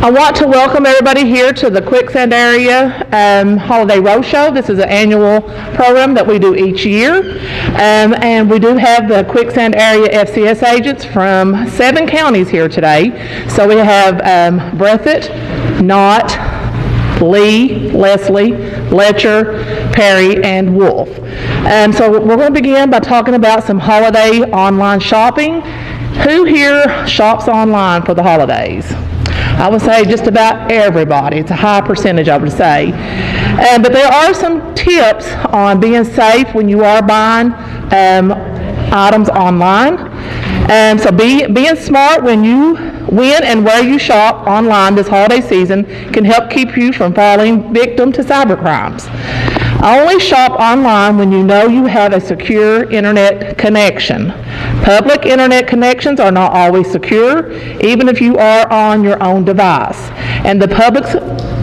I want to welcome everybody here to the Quicksand area Holiday Roadshow. This is an annual program that we do each year. And we do have the Quicksand area FCS agents from 7 counties here today. So we have Breathitt, Knott, Lee, Leslie, Letcher, Perry, and Wolf. So we're going to begin by talking about some holiday online shopping. Who here shops online for the holidays? I would say just about everybody. It's a high percentage, I would say. But there are some tips on being safe when you are buying items online. So being smart when and where you shop online this holiday season can help keep you from falling victim to cybercrimes. Only shop online when you know you have a secure internet connection. Public internet connections are not always secure, even if you are on your own device. And the public's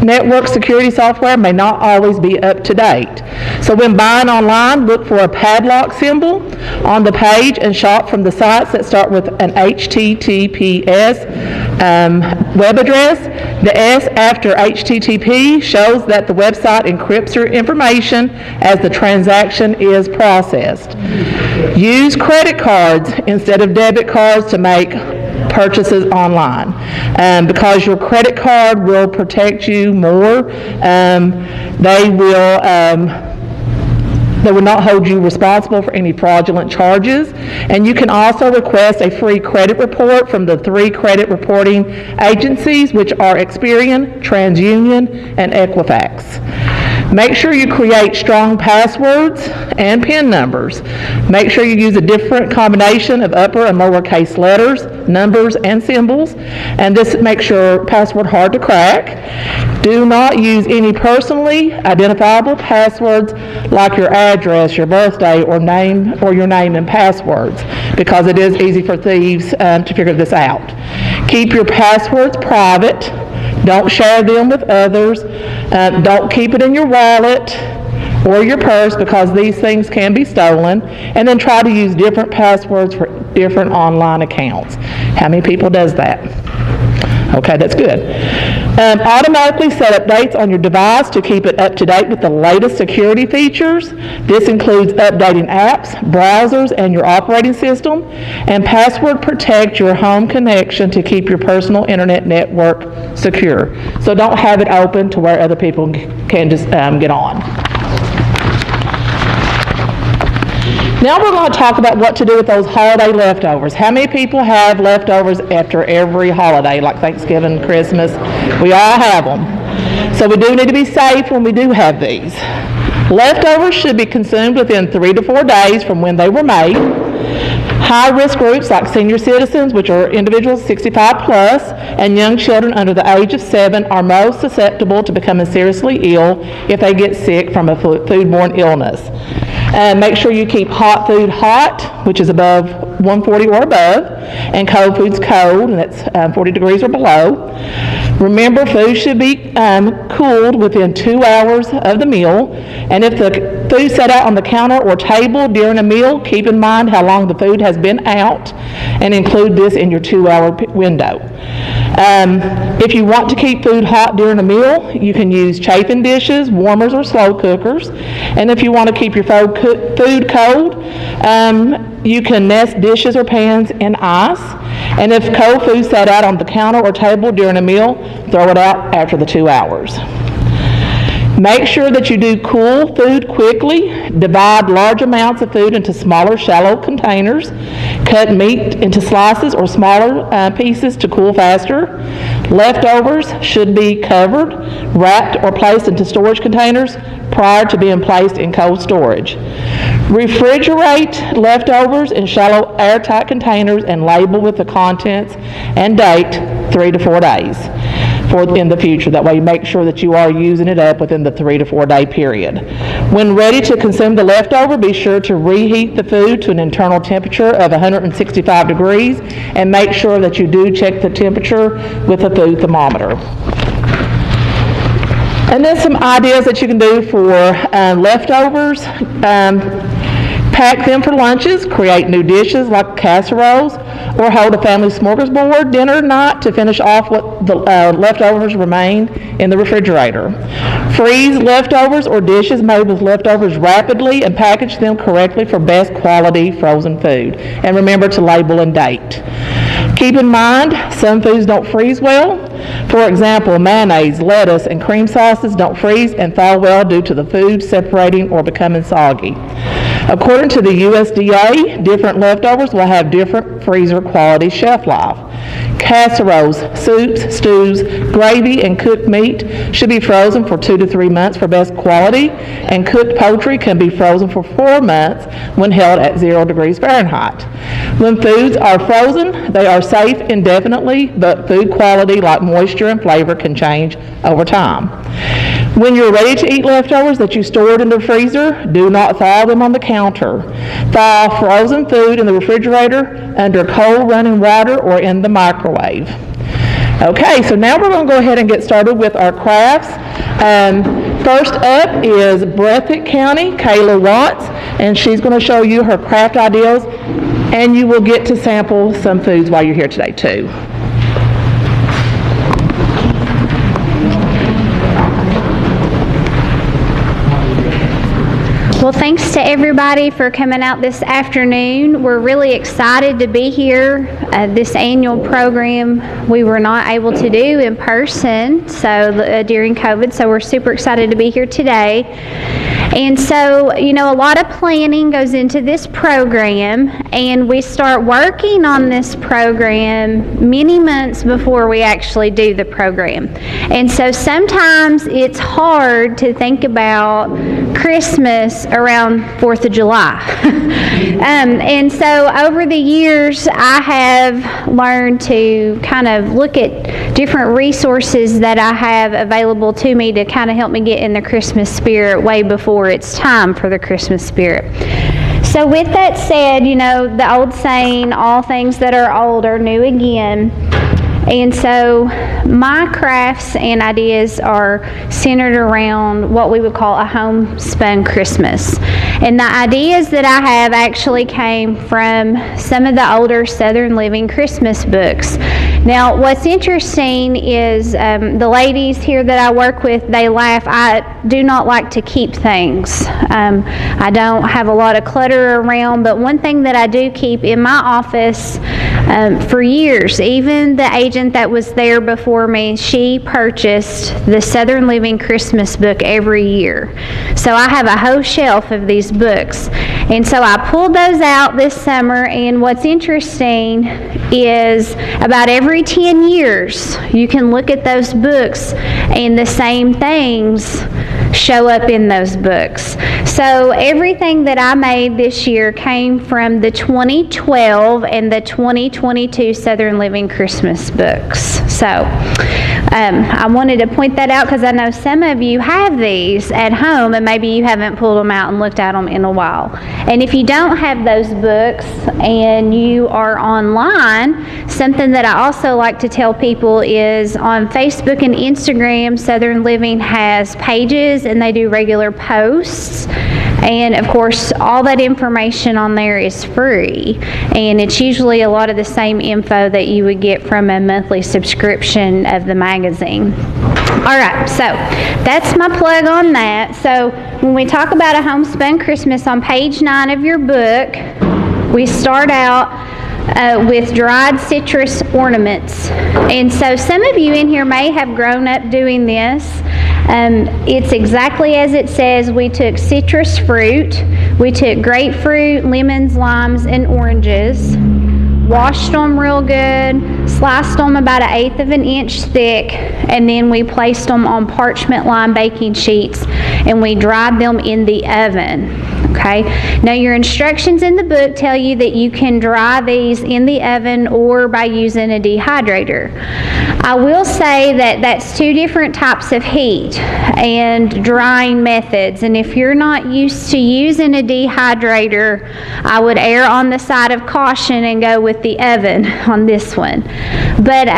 network security software may not always be up to date. So when buying online, look for a padlock symbol on the page and shop from the sites that start with an HTTPS web address. The S after HTTP shows that the website encrypts your information as the transaction is processed. Use credit cards instead of debit cards to make purchases online because your credit card will protect you more. They will not hold you responsible for any fraudulent charges. And you can also request a free credit report from the 3 credit reporting agencies, which are Experian, TransUnion, and Equifax. Make sure you create strong passwords and PIN numbers. Make sure you use a different combination of upper and lowercase letters, numbers, and symbols. And this makes your password hard to crack. Do not use any personally identifiable passwords like your address, your birthday, or your name and passwords, because it is easy for thieves to figure this out. Keep your passwords private. Don't share them with others. Don't keep it in your wallet or your purse, because these things can be stolen. And then try to use different passwords for different online accounts. How many people does that? Okay, that's good. Automatically set updates on your device to keep it up to date with the latest security features. This includes updating apps, browsers, and your operating system. And password protect your home connection to keep your personal internet network secure. So don't have it open to where other people can just get on. Now we're going to talk about what to do with those holiday leftovers. How many people have leftovers after every holiday, like Thanksgiving, Christmas? We all have them. So we do need to be safe when we do have these. Leftovers should be consumed within 3 to 4 days from when they were made. High-risk groups like senior citizens, which are individuals 65 plus, and young children under the age of 7 are most susceptible to becoming seriously ill if they get sick from a foodborne illness. Make sure you keep hot food hot, which is above 140 or above, and cold foods cold, and that's 40 degrees or below. Remember, food should be cooled within 2 hours of the meal, and if the food set out on the counter or table during a meal, keep in mind how long the food has been out, and include this in your 2-hour window. If you want to keep food hot during a meal, you can use chafing dishes, warmers, or slow cookers. And if you want to keep your food cold, you can nest dishes or pans in ice. And if cold food sat out on the counter or table during a meal, throw it out after the 2 hours. Make sure that you do cool food quickly. Divide large amounts of food into smaller, shallow containers. Cut meat into slices or smaller pieces to cool faster. Leftovers should be covered, wrapped, or placed into storage containers prior to being placed in cold storage. Refrigerate leftovers in shallow, airtight containers and label with the contents and date 3 to 4 days. In the future. That way you make sure that you are using it up within the 3 to 4 day period. When ready to consume the leftover, be sure to reheat the food to an internal temperature of 165 degrees and make sure that you do check the temperature with a food thermometer. And then some ideas that you can do for leftovers. Pack them for lunches, create new dishes like casseroles, or hold a family smorgasbord dinner night to finish off what the leftovers remain in the refrigerator. Freeze leftovers or dishes made with leftovers rapidly and package them correctly for best quality frozen food. And remember to label and date. Keep in mind, some foods don't freeze well. For example, mayonnaise, lettuce, and cream sauces don't freeze and thaw well due to the food separating or becoming soggy. According to the USDA, different leftovers will have different freezer quality shelf life. Casseroles, soups, stews, gravy, and cooked meat should be frozen for 2 to 3 months for best quality, and cooked poultry can be frozen for 4 months when held at 0 degrees Fahrenheit. When foods are frozen, they are safe indefinitely, but food quality like moisture and flavor can change over time. When you're ready to eat leftovers that you stored in the freezer, do not thaw them on the counter. Thaw frozen food in the refrigerator under cold running water or in the microwave. Okay, so now we're going to go ahead and get started with our crafts. First up is Letcher County, Kayla Watts, and she's going to show you her craft ideas, and you will get to sample some foods while you're here today too. Well, thanks to everybody for coming out this afternoon. We're really excited to be here. This annual program we were not able to do in person during COVID, so we're super excited to be here today. And so, a lot of planning goes into this program, and we start working on this program many months before we actually do the program. And so sometimes it's hard to think about Christmas around 4th of July. And so over the years, I have learned to kind of look at different resources that I have available to me to kind of help me get in the Christmas spirit way before it's time for the Christmas spirit. So with that said, the old saying, all things that are old are new again. And so my crafts and ideas are centered around what we would call a homespun Christmas. And the ideas that I have actually came from some of the older Southern Living Christmas books. Now, what's interesting is the ladies here that I work with, they laugh. I do not like to keep things. I don't have a lot of clutter around, but one thing that I do keep in my office for years, even the agent that was there before me, she purchased the Southern Living Christmas book every year. So I have a whole shelf of these books. And so I pulled those out this summer, and what's interesting is about every 10 years you can look at those books and the same things show up in those books. So everything that I made this year came from the 2012 and the 2022 Southern Living Christmas books. So I wanted to point that out because I know some of you have these at home and maybe you haven't pulled them out and looked at them in a while. And if you don't have those books and you are online, something that I also like to tell people is on Facebook and Instagram, Southern Living has pages and they do regular posts. And of course, all that information on there is free. And it's usually a lot of the same info that you would get from a monthly subscription of the magazine. All right, so that's my plug on that. So when we talk about a homespun Christmas on page 9 of your book, we start out with dried citrus ornaments. And so some of you in here may have grown up doing this. It's exactly as it says. We took citrus fruit, we took grapefruit, lemons, limes, and oranges, washed them real good, sliced them about 1/8 of an inch thick, and then we placed them on parchment lined baking sheets and we dried them in the oven. Okay. Now your instructions in the book tell you that you can dry these in the oven or by using a dehydrator. I will say that that's 2 different types of heat and drying methods, and if you're not used to using a dehydrator, I would err on the side of caution and go with with the oven on this one. But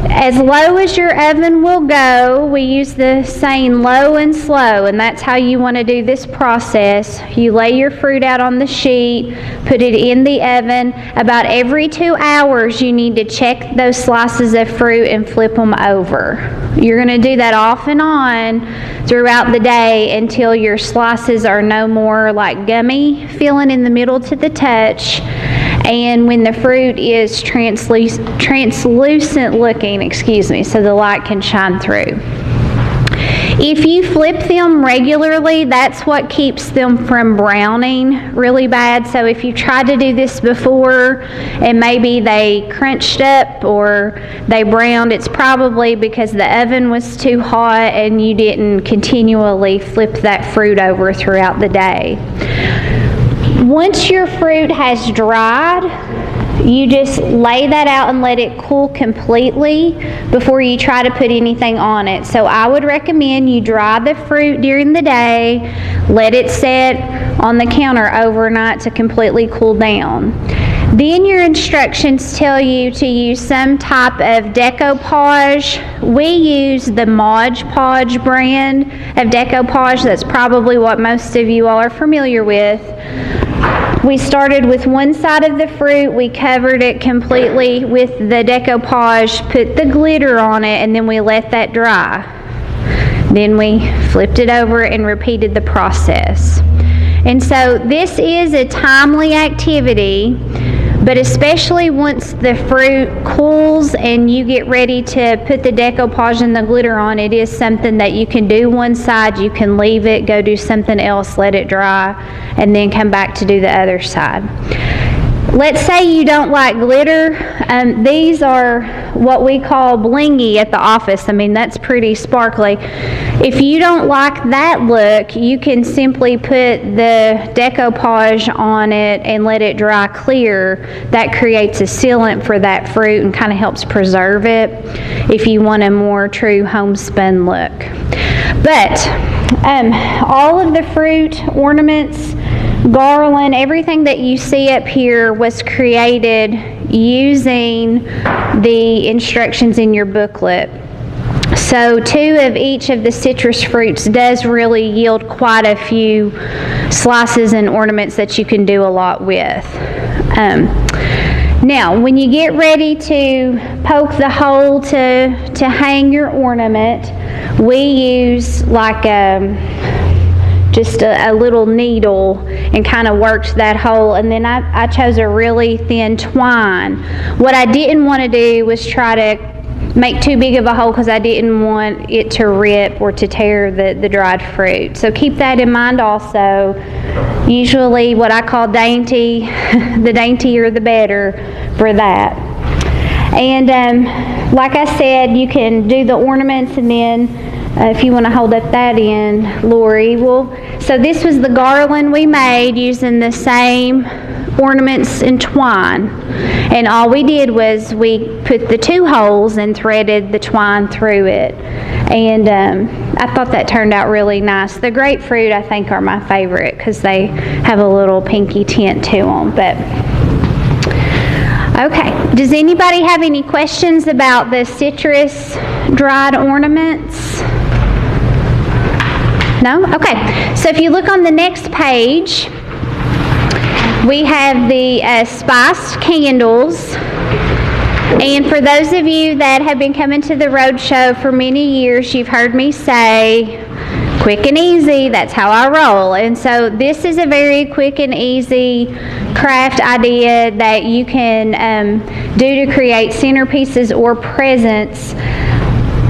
as low as your oven will go, we use the saying low and slow, and that's how you want to do this process. You lay your fruit out on the sheet, put it in the oven. About every 2 hours, you need to check those slices of fruit and flip them over. You're going to do that off and on throughout the day until your slices are no more like gummy feeling in the middle to the touch, and when the fruit is translucent looking, so the light can shine through. If you flip them regularly, that's what keeps them from browning really bad. So if you tried to do this before and maybe they crunched up or they browned, it's probably because the oven was too hot and you didn't continually flip that fruit over throughout the day. Once your fruit has dried, you just lay that out and let it cool completely before you try to put anything on it. So I would recommend you dry the fruit during the day, let it sit on the counter overnight to completely cool down. Then your instructions tell you to use some type of decoupage. We use the Mod Podge brand of decoupage. That's probably what most of you all are familiar with. We started with one side of the fruit, we covered it completely with the decoupage, put the glitter on it, and then we let that dry. Then we flipped it over and repeated the process. And so this is a timely activity, but especially once the fruit cools and you get ready to put the decoupage and the glitter on, it is something that you can do one side, you can leave it, go do something else, let it dry, and then come back to do the other side. Let's say you don't like glitter. These are what we call blingy at the office. I mean, that's pretty sparkly. If you don't like that look, you can simply put the decoupage on it and let it dry clear. That creates a sealant for that fruit and kind of helps preserve it if you want a more true homespun look. But all of the fruit, ornaments, garland, everything that you see up here was created using the instructions in your booklet. So 2 of each of the citrus fruits does really yield quite a few slices and ornaments that you can do a lot with. Now, when you get ready to poke the hole to hang your ornament, we use like just a little needle and kind of worked that hole, and then I chose a really thin twine. What I didn't want to do was try to make too big of a hole because I didn't want it to rip or to tear the dried fruit. So keep that in mind also. Usually what I call dainty, the daintier the better for that. And like I said, you can do the ornaments, and then if you want to hold up that end, Lori. So this was the garland we made using the same ornaments and twine. And all we did was we put the 2 holes and threaded the twine through it. And I thought that turned out really nice. The grapefruit, I think, are my favorite because they have a little pinky tint to them. But okay, does anybody have any questions about the citrus dried ornaments? No? Okay. So if you look on the next page, we have the spiced candles. And for those of you that have been coming to the roadshow for many years, you've heard me say, quick and easy, that's how I roll. And so this is a very quick and easy craft idea that you can do to create centerpieces or presents.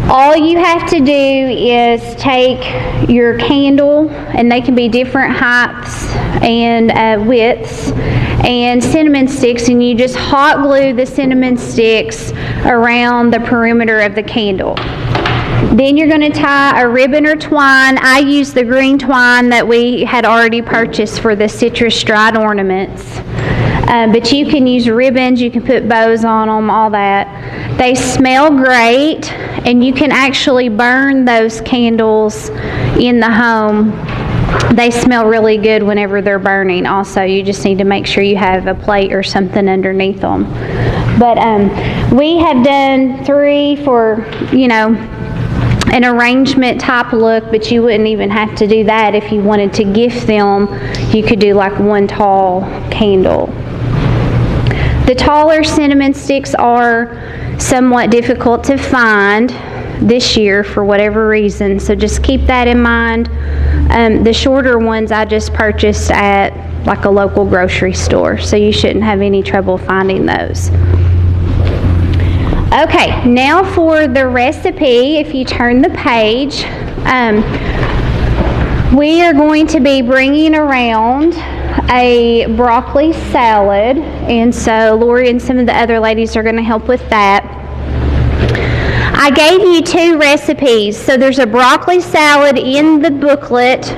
All you have to do is take your candle, and they can be different heights and widths, and cinnamon sticks, and you just hot glue the cinnamon sticks around the perimeter of the candle. Then you're going to tie a ribbon or twine. I use the green twine that we had already purchased for the citrus dried ornaments. But you can use ribbons, you can put bows on them, all that. They smell great, and you can actually burn those candles in the home They smell really good whenever they're burning also. You just need to make sure you have a plate or something underneath them. But we have done 3 for, an arrangement type look, but you wouldn't even have to do that if you wanted to gift them. You could do like 1 tall candle. The taller cinnamon sticks are somewhat difficult to find this year for whatever reason, so just keep that in mind. The shorter ones I just purchased at like a local grocery store, so you shouldn't have any trouble finding those. Okay, now for the recipe, if you turn the page, we are going to be bringing around a broccoli salad, and so Lori and some of the other ladies are going to help with that. I gave you 2 recipes, so there's a broccoli salad in the booklet,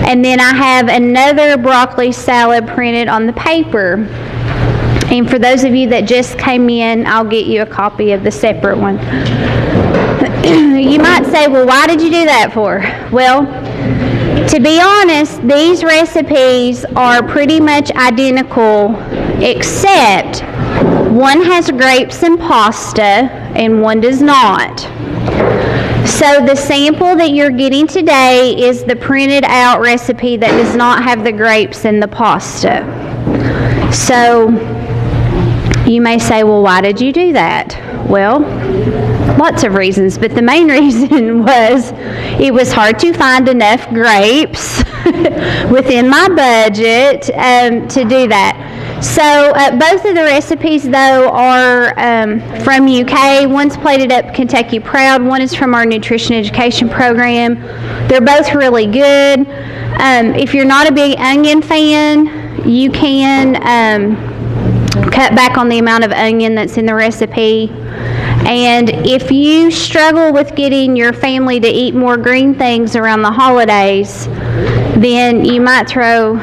and then I have another broccoli salad printed on the paper. And for those of you that just came in, I'll get you a copy of the separate one. You might say, well, why did you do that for? Well, to be honest, these recipes are pretty much identical, except one has grapes and pasta and one does not. So the sample that you're getting today is the printed out recipe that does not have the grapes and the pasta. So you may say, well, why did you do that? Well, lots of reasons, but the main reason was it was hard to find enough grapes within my budget to do that. So both of the recipes, though, are from UK. One's Plated Up Kentucky Proud. One is from our nutrition education program. They're both really good. If you're not a big onion fan, you can cut back on the amount of onion that's in the recipe. And if you struggle with getting your family to eat more green things around the holidays, then you might throw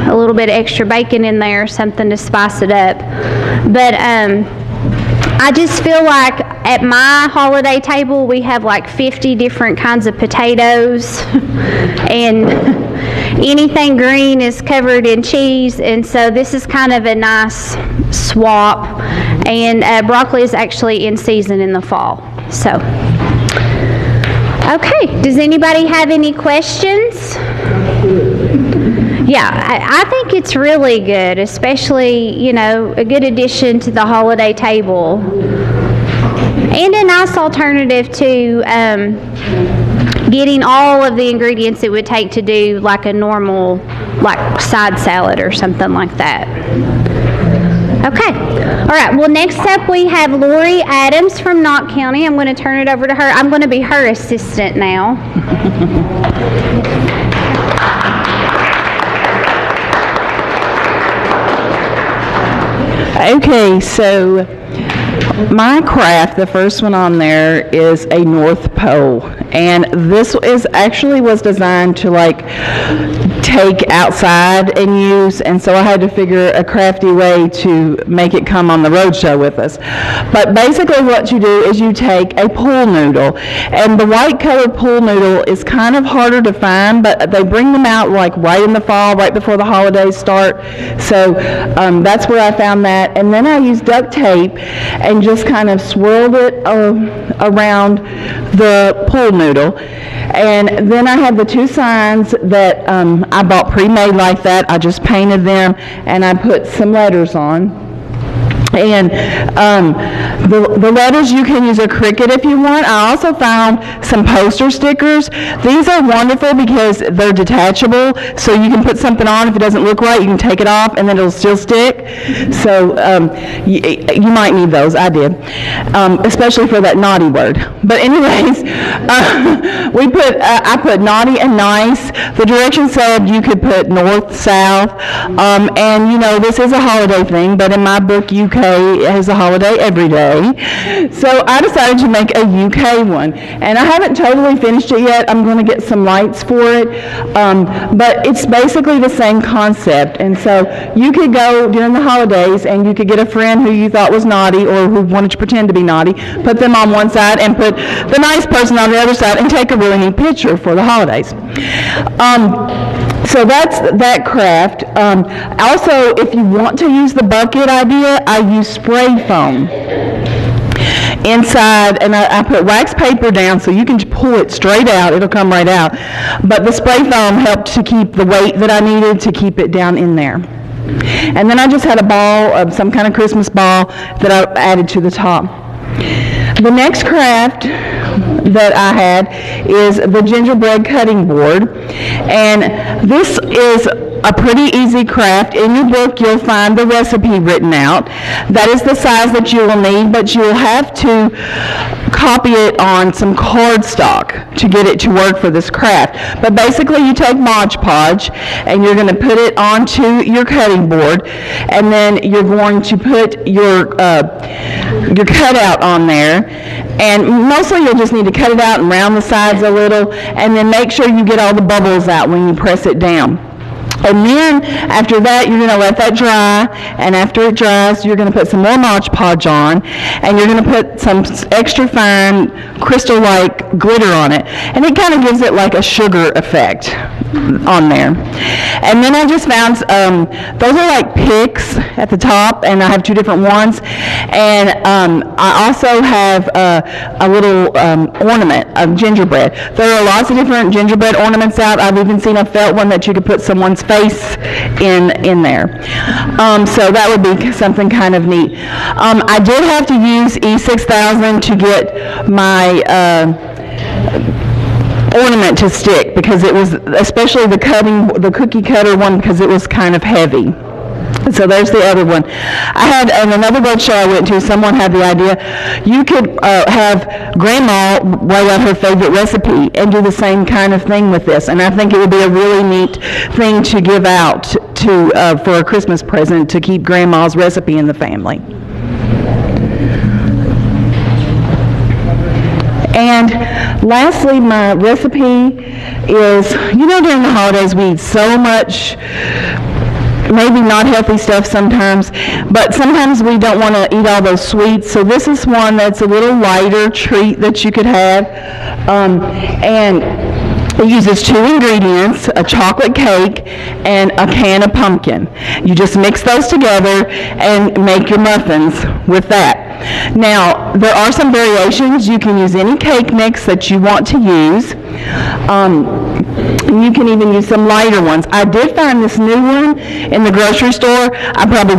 a little bit of extra bacon in there or something to spice it up. But I just feel like at my holiday table we have like 50 different kinds of potatoes and anything green is covered in cheese, and so this is kind of a nice swap. And broccoli is actually in season in the fall. So, okay, does anybody have any questions? Yeah, I think it's really good, especially, a good addition to the holiday table. And a nice alternative to getting all of the ingredients it would take to do like a normal, like side salad or something like that. Okay. All right. Well, next up we have Lori Adams from Knott County. I'm going to turn it over to her. I'm going to be her assistant now. Okay, so my craft, the first one on there, is a North Pole, and this was designed to take outside and use, and so I had to figure a crafty way to make it come on the roadshow with us. But basically what you do is you take a pool noodle, and the white colored pool noodle is kind of harder to find, but they bring them out right in the fall, right before the holidays start. So that's where I found that, and then I used duct tape and just kind of swirled it around the pool noodle. And then I had the 2 signs that I bought pre-made like that. I just painted them and I put some letters on. And the letters, you can use a Cricut if you want. I also found some poster stickers. These are wonderful because they're detachable, so you can put something on. If it doesn't look right, you can take it off and then it'll still stick. So you might need those. I did, especially for that naughty word. But anyways, I put naughty and nice. The directions said you could put north, south, and this is a holiday thing, but in my book, UK, UK has a holiday every day. So I decided to make a UK one. And I haven't totally finished it yet. I'm going to get some lights for it. But it's basically the same concept. And so you could go during the holidays and you could get a friend who you thought was naughty or who wanted to pretend to be naughty, put them on one side and put the nice person on the other side and take a really neat picture for the holidays. So that's that craft. Also, if you want to use the bucket idea, I use spray foam inside, and I put wax paper down so you can pull it straight out. It'll come right out. But the spray foam helped to keep the weight that I needed to keep it down in there. And then I just had a ball of some kind of Christmas ball that I added to the top. The next craft that I had is the gingerbread cutting board, and this is a pretty easy craft. In your book you'll find the recipe written out. That is the size that you will need, but you will have to copy it on some cardstock to get it to work for this craft. But basically you take Mod Podge and you're going to put it onto your cutting board, and then you're going to put your cutout on there, and mostly you'll just need to cut it out and round the sides a little, and then make sure you get all the bubbles out when you press it down. And then after that, you're going to let that dry, and after it dries, you're going to put some more Mod Podge on, and you're going to put some extra fine crystal-like glitter on it, and it kind of gives it like a sugar effect on there. And then I just found, those are like picks at the top, and I have two different ones, and I also have a little ornament of gingerbread. There are lots of different gingerbread ornaments out. I've even seen a felt one that you could put someone's face in there. So that would be something kind of neat. I did have to use E6000 to get my ornament to stick, because it was, especially the cookie cutter one, because it was kind of heavy. So there's the other one. I had, in another boat show I went to, someone had the idea, you could have Grandma write out her favorite recipe and do the same kind of thing with this. And I think it would be a really neat thing to give out to for a Christmas present, to keep Grandma's recipe in the family. And lastly, my recipe is, during the holidays we eat so much, maybe not healthy stuff sometimes, but sometimes we don't want to eat all those sweets. So this is one that's a little lighter treat that you could have. And it uses two ingredients, a chocolate cake and a can of pumpkin. You just mix those together and make your muffins with that. Now, there are some variations. You can use any cake mix that you want to use. You can even use some lighter ones. I did find this new one in the grocery store. I probably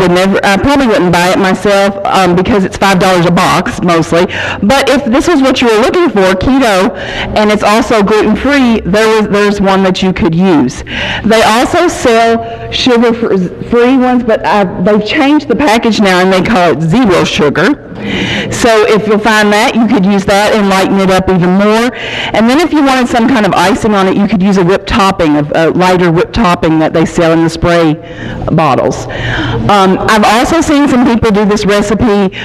wouldn't buy it myself because it's $5 a box mostly. But if this was what you were looking for, keto, and it's also gluten-free, there's one that you could use. They also sell sugar-free ones, but they've changed the package now and they call it zero sugar. So if you'll find that, you could use that and lighten it up even more. And then if you wanted some kind of icing on it, you could use a whipped topping, a lighter whipped topping that they sell in the spray bottles. I've also seen some people do this recipe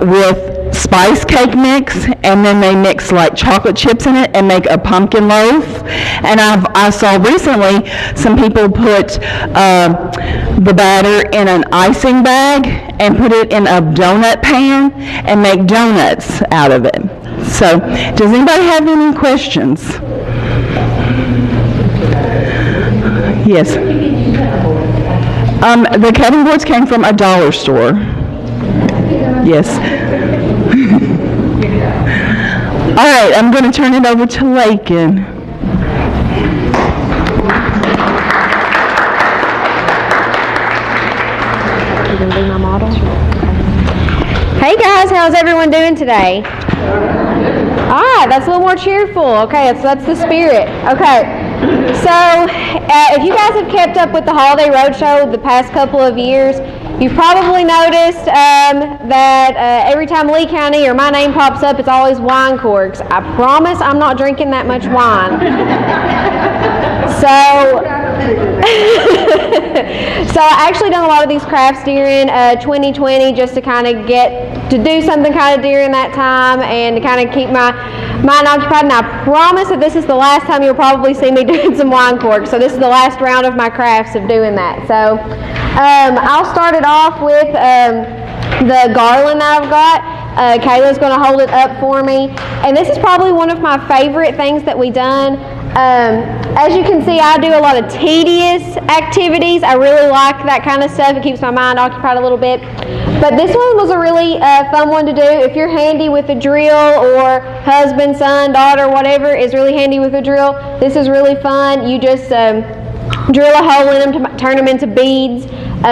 with spice cake mix, and then they mix like chocolate chips in it and make a pumpkin loaf. And I saw recently some people put the batter in an icing bag and put it in a donut pan and make donuts out of it. So, does anybody have any questions? Yes. The cutting boards came from a dollar store. Yes. All right, I'm going to turn it over to Lakin. You gonna be my model? Hey guys, how's everyone doing today? Ah, that's a little more cheerful. Okay, that's the spirit. Okay. So, if you guys have kept up with the Holiday Roadshow the past couple of years, you've probably noticed that every time Lee County or my name pops up, it's always wine corks. I promise I'm not drinking that much wine. So, So I actually done a lot of these crafts during 2020 just to kind of to do something kind of during that time and to kind of keep my mind occupied. And I promise that this is the last time you'll probably see me doing some wine corks. So this is the last round of my crafts of doing that. So I'll start it off with the garland that I've got. Kayla's going to hold it up for me. And this is probably one of my favorite things that we done. As you can see, I do a lot of tedious activities. I really like that kind of stuff. It keeps my mind occupied a little bit. But this one was a really fun one to do. If you're handy with a drill, or husband, son, daughter, whatever is really handy with a drill, this is really fun. You just drill a hole in them to turn them into beads.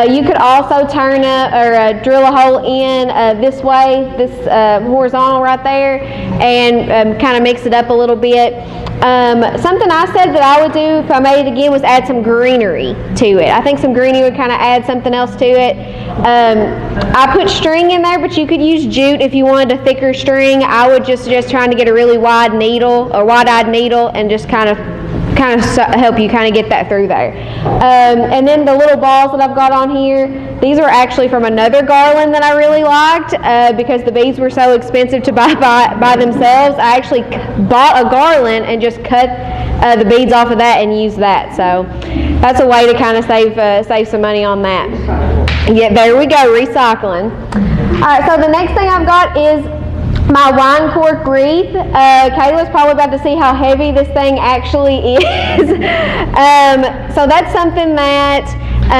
You could also drill a hole in this way, this horizontal right there, and kind of mix it up a little bit. Something I said that I would do if I made it again was add some greenery to it. I think some greenery would kind of add something else to it. I put string in there, but you could use jute if you wanted a thicker string. I would just suggest trying to get a really wide needle, or wide-eyed needle, and just kind of help you kind of get that through there. And then the little balls that I've got on here, these are actually from another garland that I really liked because the beads were so expensive to buy by themselves. I actually bought a garland and just cut the beads off of that and used that. So that's a way to kind of save some money on that. Yeah, there we go, recycling. All right, so the next thing I've got is my wine cork wreath. Kayla's probably about to see how heavy this thing actually is. So that's something that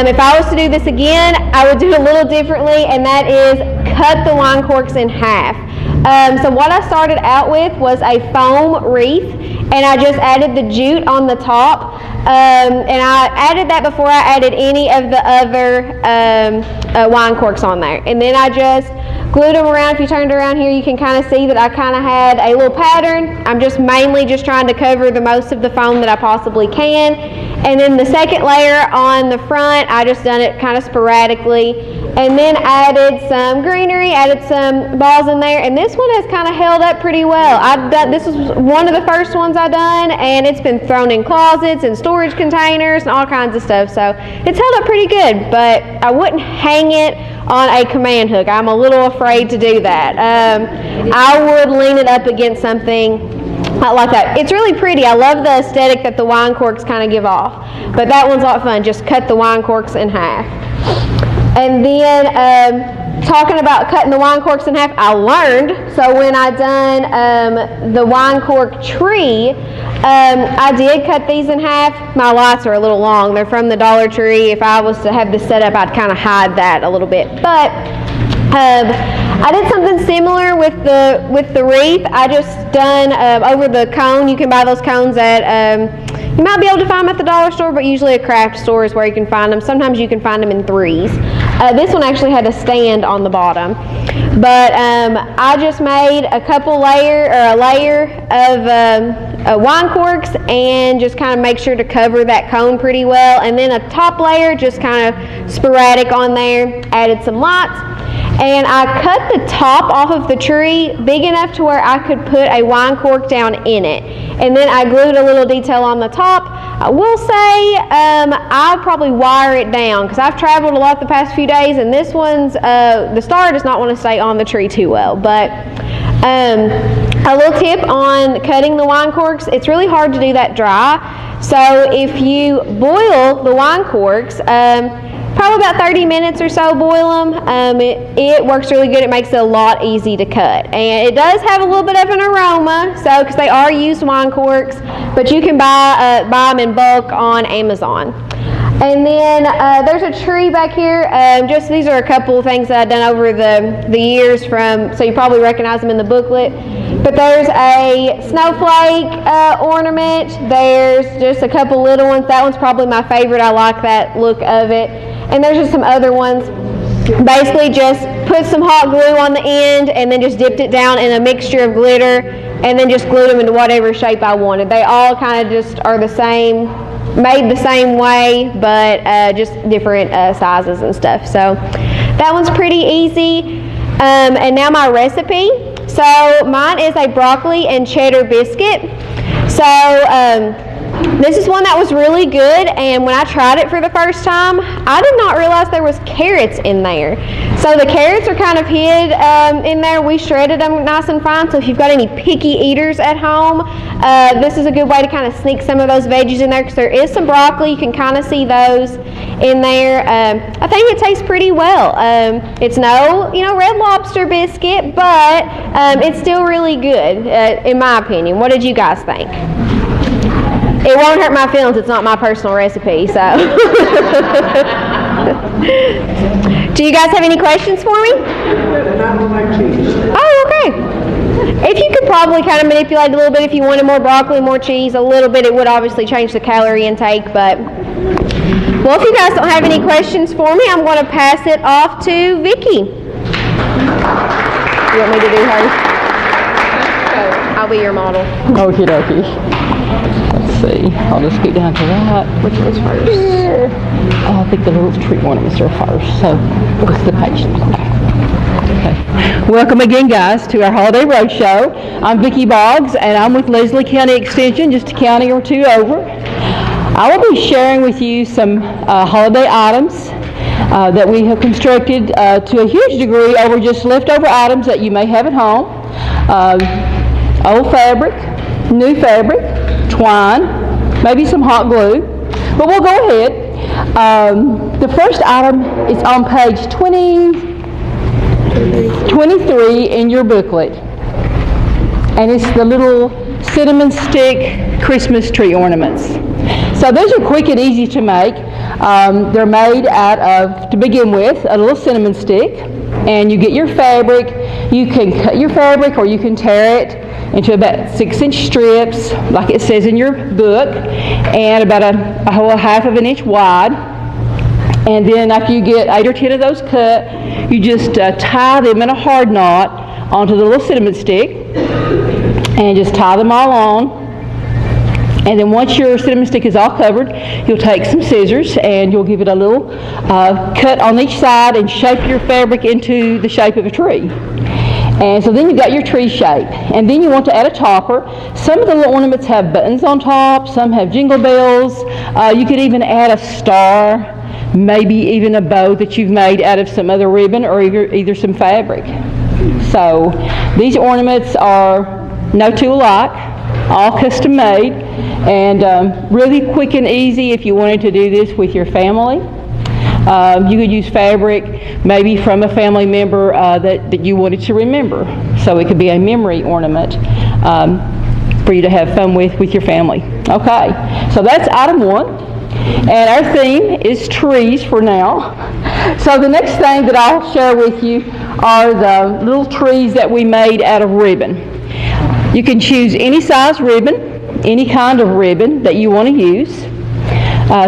if I was to do this again, I would do it a little differently, and that is cut the wine corks in half. So what I started out with was a foam wreath, and I just added the jute on the top. And I added that before I added any of the other wine corks on there. And then I just glued them around. If you turned around here, you can kind of see that I kind of had a little pattern. I'm just mainly just trying to cover the most of the foam that I possibly can. And then the second layer on the front, I just done it kind of sporadically. And then added some greenery, added some balls in there, and this one has kind of held up pretty well. This was one of the first ones I done, and it's been thrown in closets and storage containers and all kinds of stuff, so it's held up pretty good, but I wouldn't hang it on a command hook. I'm a little afraid to do that. I would lean it up against something like that. It's really pretty. I love the aesthetic that the wine corks kind of give off, but that one's a lot of fun. Just cut the wine corks in half. And then talking about cutting the wine corks in half, I learned, so when I done the wine cork tree, I did cut these in half. My lights are a little long. They're from the Dollar Tree. If I was to have this set up, I'd kind of hide that a little bit. But I did something similar with the wreath. I just done over the cone. You can buy those cones at you might be able to find them at the dollar store, but usually a craft store is where you can find them. Sometimes you can find them in threes. This one actually had a stand on the bottom. But I just made a layer of wine corks and just kind of make sure to cover that cone pretty well. And then a top layer, just kind of sporadic on there, added some lights. And I cut the top off of the tree big enough to where I could put a wine cork down in it. And then I glued a little detail on the top. I will say I'll probably wire it down because I've traveled a lot the past few days, and this one's, the star does not want to stay on the tree too well. But a little tip on cutting the wine corks, it's really hard to do that dry. So if you boil the wine corks, probably about 30 minutes or so, boil them. It works really good. It makes it a lot easy to cut. And it does have a little bit of an aroma, so because they are used wine corks, but you can buy them in bulk on Amazon. And then there's a tree back here. Just these are a couple of things that I've done over the years so you probably recognize them in the booklet. But there's a snowflake ornament. There's just a couple little ones. That one's probably my favorite. I like that look of it. And there's just some other ones. Basically just put some hot glue on the end and then just dipped it down in a mixture of glitter and then just glued them into whatever shape I wanted. They all kind of just are the same, made the same way, but just different sizes and stuff. So that one's pretty easy. And now my recipe. So mine is a broccoli and cheddar biscuit. So This is one that was really good, and when I tried it for the first time, I did not realize there was carrots in there. So the carrots are kind of hid in there. We shredded them nice and fine, so if you've got any picky eaters at home, this is a good way to kind of sneak some of those veggies in there, because there is some broccoli. You can kind of see those in there. I think it tastes pretty well. It's no, Red Lobster biscuit, but it's still really good, in my opinion. What did you guys think? It won't hurt my feelings. It's not my personal recipe, so. Do you guys have any questions for me? Oh, okay. If you could probably kind of manipulate a little bit if you wanted more broccoli, more cheese, a little bit, it would obviously change the calorie intake, but. Well, if you guys don't have any questions for me, I'm going to pass it off to Vicki. You want me to do hers? I'll be your model. Okie dokie. Let's see. I'll just get down to that. Which one's first? Here. I think the little treat ornaments are first. So, what's the page? Okay. Welcome again, guys, to our Holiday Roadshow. I'm Vicki Boggs, and I'm with Leslie County Extension, just a county or two over. I will be sharing with you some holiday items that we have constructed to a huge degree over just leftover items that you may have at home. Old fabric, new fabric, twine, maybe some hot glue, but we'll go ahead. The first item is on page 23 in your booklet, and it's the little cinnamon stick Christmas tree ornaments. So those are quick and easy to make. They're made out of, to begin with, a little cinnamon stick, and you get your fabric. You can cut your fabric or you can tear it into about 6-inch strips, like it says in your book, and about a whole half of an inch wide. And then after you get 8 or 10 of those cut, you just tie them in a hard knot onto the little cinnamon stick, and just tie them all on. And then once your cinnamon stick is all covered, you'll take some scissors and you'll give it a little cut on each side and shape your fabric into the shape of a tree. And so then you've got your tree shape. And then you want to add a topper. Some of the little ornaments have buttons on top, some have jingle bells. You could even add a star, maybe even a bow that you've made out of some other ribbon or either some fabric. So these ornaments are no two alike, all custom made, and really quick and easy if you wanted to do this with your family. You could use fabric maybe from a family member that you wanted to remember. So it could be a memory ornament for you to have fun with your family. Okay, so that's item one. And our theme is trees for now. So the next thing that I'll share with you are the little trees that we made out of ribbon. You can choose any size ribbon, any kind of ribbon that you want to use.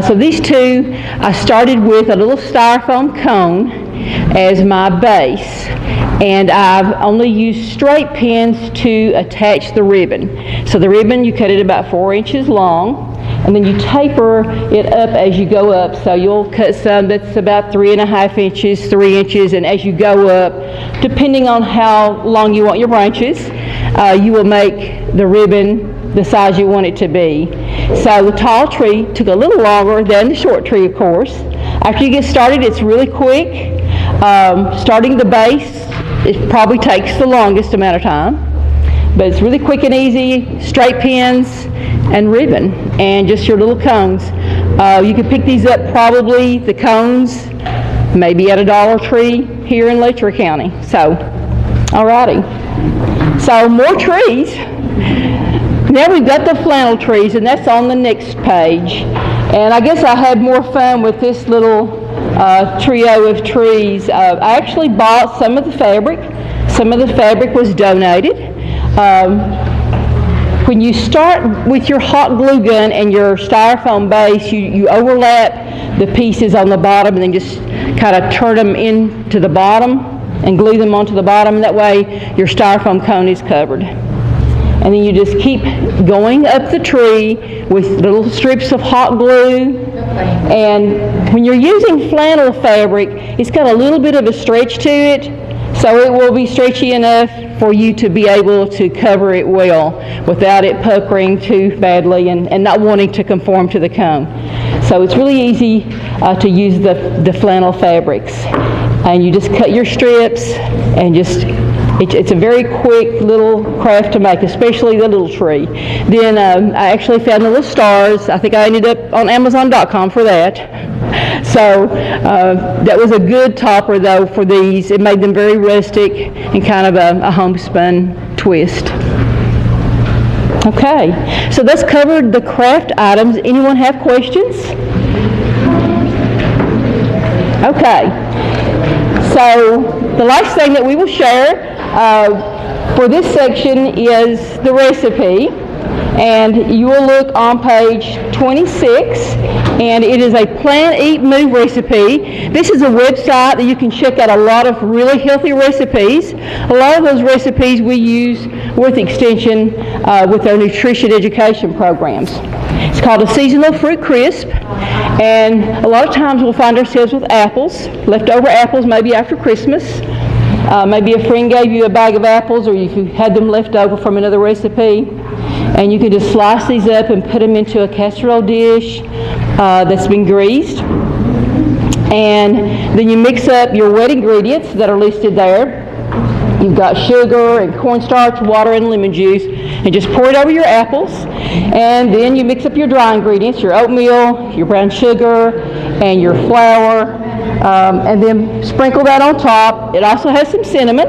So these two, I started with a little styrofoam cone as my base, and I've only used straight pins to attach the ribbon. So the ribbon, you cut it about 4 inches long, and then you taper it up as you go up. So you'll cut some that's about 3.5 inches, 3 inches, and as you go up, depending on how long you want your branches, you will make the ribbon the size you want it to be. So the tall tree took a little longer than the short tree, of course. After you get started, it's really quick. Starting the base, it probably takes the longest amount of time. But it's really quick and easy, straight pins and ribbon, and just your little cones. You can pick these up probably, the cones, maybe at a Dollar Tree here in Letcher County. So, alrighty. So more trees. Now we've got the flannel trees, and that's on the next page. And I guess I had more fun with this little trio of trees. I actually bought some of the fabric. Some of the fabric was donated. When you start with your hot glue gun and your styrofoam base, you overlap the pieces on the bottom and then just kind of turn them into the bottom and glue them onto the bottom. That way your styrofoam cone is covered. And then you just keep going up the tree with little strips of hot glue And when you're using flannel fabric, it's got a little bit of a stretch to it, so it will be stretchy enough for you to be able to cover it well without it puckering too badly and not wanting to conform to the cone. So it's really easy to use the flannel fabrics. And you just cut your strips and it's a very quick little craft to make, especially the little tree. Then I actually found the little stars. I think I ended up on Amazon.com for that. So that was a good topper though for these. It made them very rustic and kind of a homespun twist. Okay, so that's covered the craft items. Anyone have questions? Okay, so the last thing that we will share for this section is the recipe, and you will look on page 26, and it is a Plan, Eat, Move recipe. This is a website that you can check out a lot of really healthy recipes. A lot of those recipes we use with Extension with our nutrition education programs. It's called a seasonal fruit crisp, and a lot of times we'll find ourselves with apples, leftover apples maybe after Christmas. Maybe a friend gave you a bag of apples, or you had them left over from another recipe, and you can just slice these up and put them into a casserole dish that's been greased. And then you mix up your wet ingredients that are listed there. You've got sugar and cornstarch, water, and lemon juice, and just pour it over your apples. And then you mix up your dry ingredients, your oatmeal, your brown sugar, and your flour, and then sprinkle that on top. It also has some cinnamon,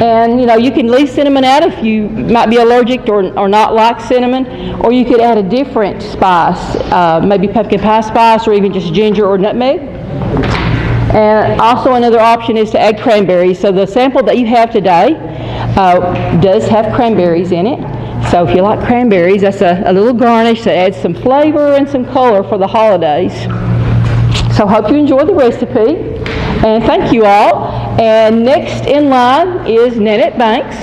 and you can leave cinnamon out if you might be allergic or not like cinnamon, or you could add a different spice, maybe pumpkin pie spice or even just ginger or nutmeg. And also another option is to add cranberries. So the sample that you have today does have cranberries in it. So if you like cranberries, that's a little garnish that adds some flavor and some color for the holidays. So hope you enjoy the recipe, and thank you all. And next in line is Nanette Banks.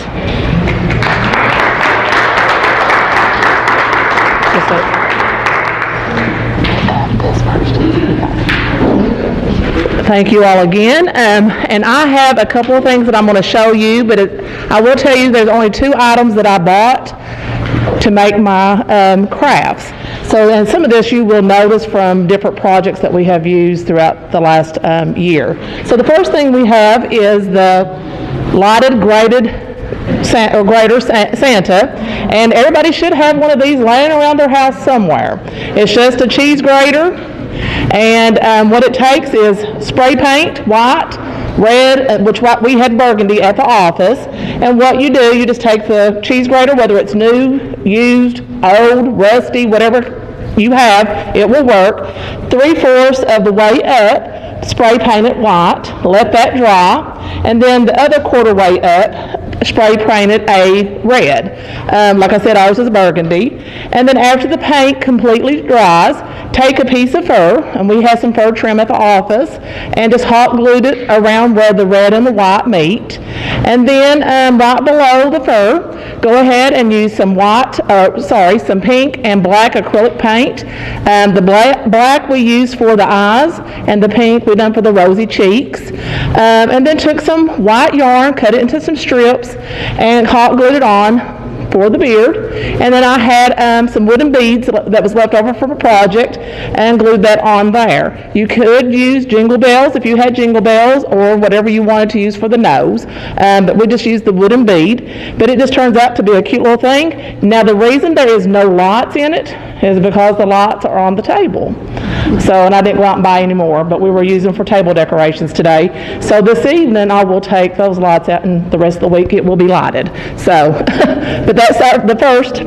Thank you all again. And I have a couple of things that I'm going to show you, but I will tell you there's only 2 items that I bought to make my crafts. So, and some of this you will notice from different projects that we have used throughout the last year. So the first thing we have is the lighted grated grater Santa, and everybody should have one of these laying around their house somewhere. It's just a cheese grater, and what it takes is spray paint, white, red, which we had burgundy at the office, and what you do, you just take the cheese grater, whether it's new, used, old, rusty, whatever you have, it will work, 3/4 of the way up, spray paint it white, let that dry, and then the other quarter way up, spray painted a red. Like I said, ours is burgundy. And then after the paint completely dries, take a piece of fur, and we have some fur trim at the office, and just hot glued it around where the red and the white meet. And then right below the fur, go ahead and use some some pink and black acrylic paint. The black we use for the eyes, and the pink we done for the rosy cheeks. And then took some white yarn, cut it into some strips, and hot glued it on for the beard. And then I had some wooden beads that was left over from a project, and glued that on there. You could use jingle bells if you had jingle bells, or whatever you wanted to use for the nose, but we just used the wooden bead. But it just turns out to be a cute little thing. Now the reason there is no lights in it is because the lights are on the table. So, and I didn't go out and buy any more, but we were using them for table decorations today. So this evening I will take those lights out, and the rest of the week it will be lighted. So, but that's the first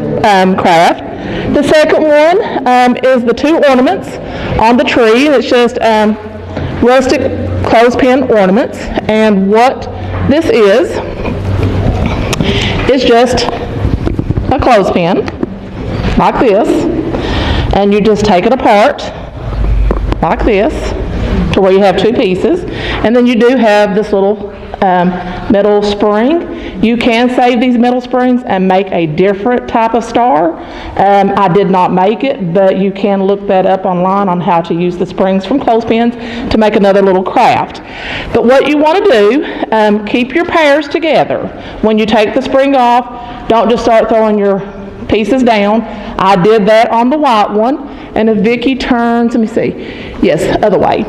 craft. The second one is the 2 ornaments on the tree. It's just rustic clothespin ornaments, and what this is just a clothespin like this, and you just take it apart like this to where you have 2 pieces, and then you do have this little metal spring, You can save these metal springs and make a different type of star. I did not make it, but you can look that up online on how to use the springs from clothespins to make another little craft. But what you want to do, keep your pairs together. When you take the spring off, don't just start throwing your pieces down. I did that on the white one, and if Vicki turns, let me see, yes, other way.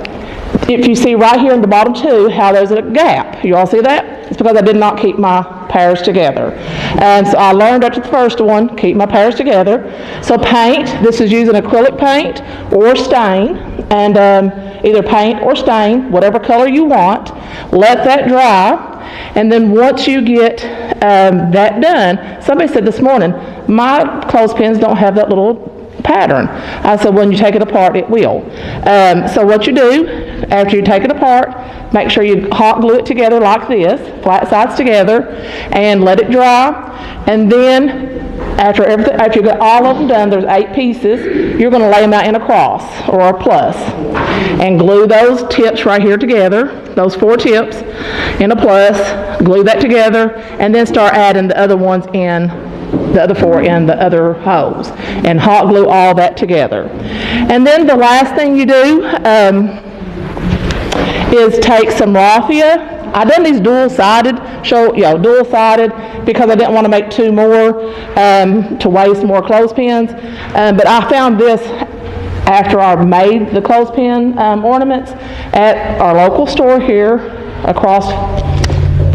If you see right here in the bottom two how there's a gap, you all see that? It's because I did not keep my pairs together. And so I learned after the first one, keep my pairs together. So paint, this is using acrylic paint or stain, and either paint or stain, whatever color you want. Let that dry. And then once you get that done, somebody said this morning, my clothespins don't have that little pattern. I said, when you take it apart, it will. So what you do, after you take it apart, make sure you hot glue it together like this, flat sides together, and let it dry. And then after you get all of them done, there's 8 pieces, you're going to lay them out in a cross or a plus. And glue those tips right here together, those 4 tips in a plus, glue that together, and then start adding the other ones in, the other 4 in the other holes, and hot glue all that together. And then the last thing you do is take some raffia. I done these dual-sided, dual-sided because I didn't want to make 2 more to waste more clothespins. But I found this after I made the clothespin ornaments at our local store here across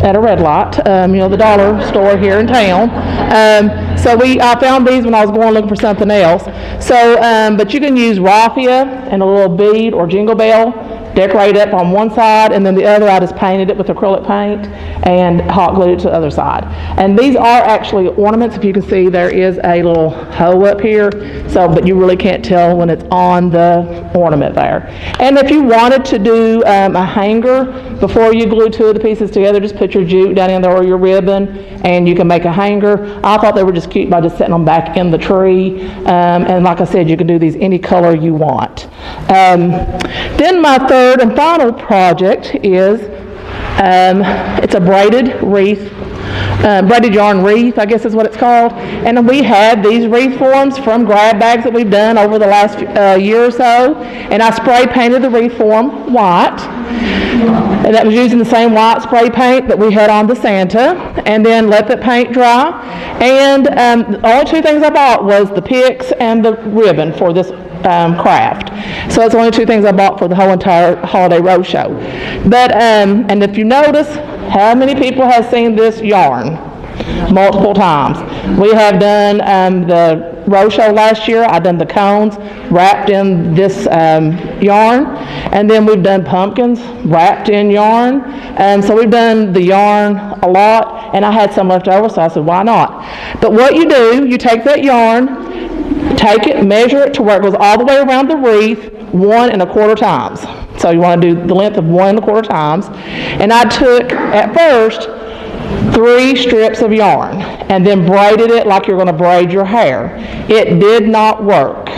at a red light, the dollar store here in town. I found these when I was going looking for something else. So, but you can use raffia and a little bead or jingle bell, decorate it on one side, and then the other I just painted it with acrylic paint and hot glued it to the other side. And these are actually ornaments. If you can see, there is a little hoe up here, but you really can't tell when it's on the ornament there. And if you wanted to do a hanger before you glue 2 of the pieces together, just put your jute down in there or your ribbon, and you can make a hanger. I thought they were just cute by just setting them back in the tree. And like I said, you can do these any color you want. Then my third and final project is, it's a braided wreath, braided yarn wreath, I guess is what it's called. And we have these wreath forms from grab bags that we've done over the last year or so. And I spray painted the wreath form white. And that was using the same white spray paint that we had on the Santa. And then let the paint dry. And the only 2 things I bought was the picks and the ribbon for this craft. So that's the only 2 things I bought for the whole entire Holiday Roadshow. But, and if you notice, how many people have seen this yarn? Multiple times. We have done the Roadshow last year. I've done the cones wrapped in this yarn. And then we've done pumpkins wrapped in yarn. So we've done the yarn a lot. And I had some left over, so I said, why not? But what you do, you take that yarn, take it, measure it to where it goes all the way around the wreath 1 1/4 times. So you want to do the length of 1 1/4 times. And I took, at first, 3 strips of yarn and then braided it like you're going to braid your hair. It did not work.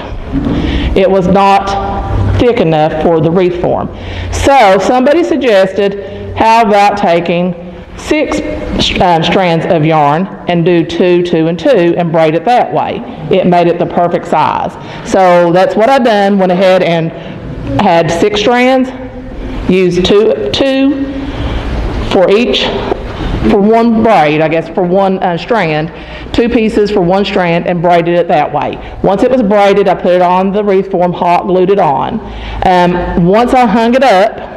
It was not thick enough for the wreath form. So somebody suggested, how about taking 6 strands of yarn and do 2, 2, and 2 and braid it that way. It made it the perfect size. So that's what I done. Went ahead and had 6 strands, used two for each, for 1 braid, I guess, for 1 strand, 2 pieces for 1 strand, and braided it that way. Once it was braided, I put it on the wreath form, hot glued it on. Once I hung it up,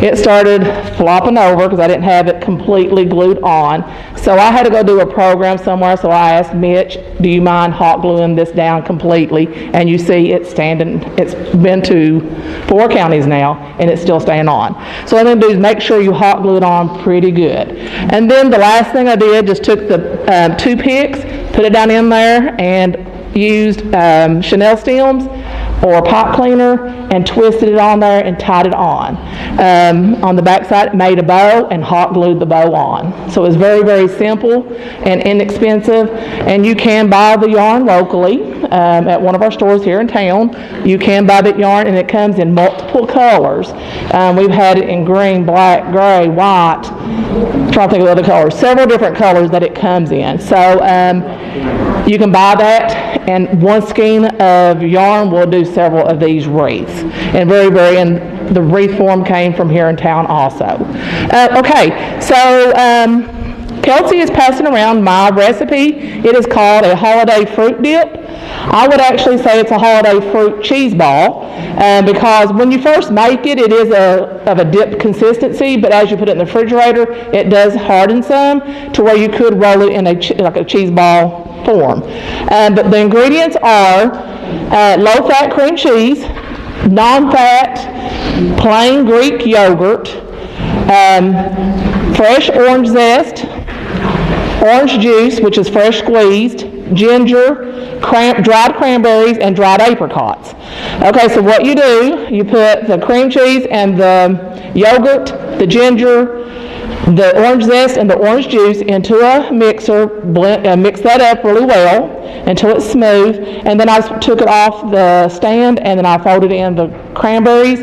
it started flopping over because I didn't have it completely glued on. So I had to go do a program somewhere, so I asked Mitch, do you mind hot gluing this down completely? And you see it's standing, it's been to 4 counties now, and it's still staying on. So what I'm going to do is make sure you hot glue it on pretty good. And then the last thing I did, just took the 2 picks, put it down in there, and used Chanel stems or pot cleaner and twisted it on there and tied it on. On the back side, made a bow and hot glued the bow on. So it was very, very simple and inexpensive. And you can buy the yarn locally at one of our stores here in town. You can buy that yarn, and it comes in multiple colors. We've had it in green, black, gray, white, trying to think of other colors, several different colors that it comes in. So you can buy that, and one skein of yarn will do several of these wreaths. And and the wreath form came from here in town also. Okay, so Kelsey is passing around my recipe. It is called a holiday fruit dip. I would actually say it's a holiday fruit cheese ball because when you first make it, it is of a dip consistency, but as you put it in the refrigerator, it does harden some to where you could roll it in like a cheese ball form. But the ingredients are low-fat cream cheese, non-fat plain Greek yogurt, fresh orange zest, orange juice, which is fresh squeezed, ginger, dried cranberries, and dried apricots. Okay, so what you do, you put the cream cheese and the yogurt, the ginger, the orange zest, and the orange juice into a mixer, mix that up really well until it's smooth, and then I took it off the stand, and then I folded in the cranberries.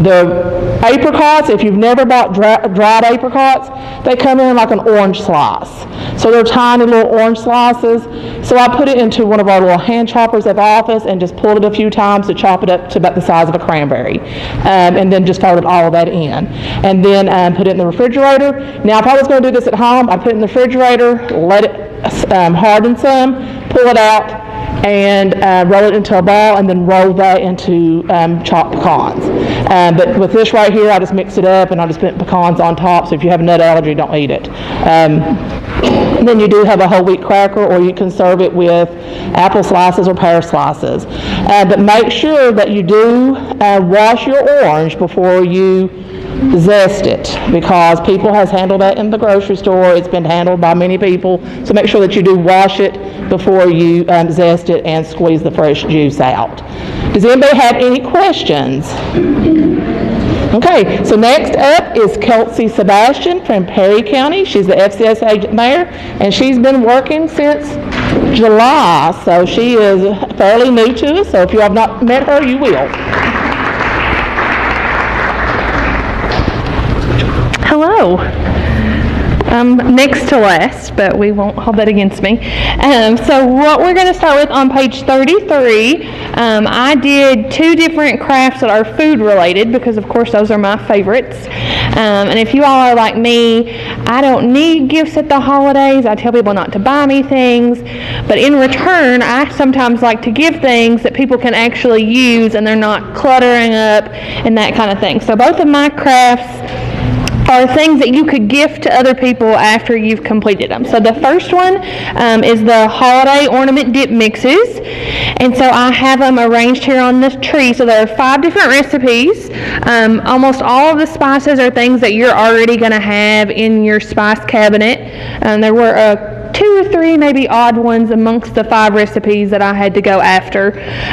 The apricots, if you've never bought dried apricots, they come in like an orange slice. So they're tiny little orange slices. So I put it into one of our little hand choppers at the office and just pulled it a few times to chop it up to about the size of a cranberry. And then just folded all of that in. And then put it in the refrigerator. Now if I was going to do this at home, I'd put it in the refrigerator, let it harden some, pull it out, and roll it into a ball, and then roll that into chopped pecans. But with this right here, I just mix it up, and I just put pecans on top, so if you have a nut allergy, don't eat it. Then you do have a whole wheat cracker, or you can serve it with apple slices or pear slices. But make sure that you do wash your orange before you zest it, because people has handled that in the grocery store. It's been handled by many people, so make sure that you do wash it before you zest it and squeeze the fresh juice out. Does anybody have any questions? Okay, so next up is Kelsey Sebastian from Perry County. She's the FCS agent there, and she's been working since July, so she is fairly new to us, so if you have not met her, you will. Hello. Next to last, but we won't hold that against me. So what we're going to start with on page 33, I did 2 different crafts that are food related because of course those are my favorites. And if you all are like me, I don't need gifts at the holidays. I tell people not to buy me things, but in return I sometimes like to give things that people can actually use and they're not cluttering up and that kind of thing. So both of my crafts are things that you could gift to other people after you've completed them. So the first one is the holiday ornament dip mixes, and so I have them arranged here on this tree. So there are 5 different recipes. Almost all of the spices are things that you're already going to have in your spice cabinet. There were 2 or 3 maybe odd ones amongst the 5 recipes that I had to go after.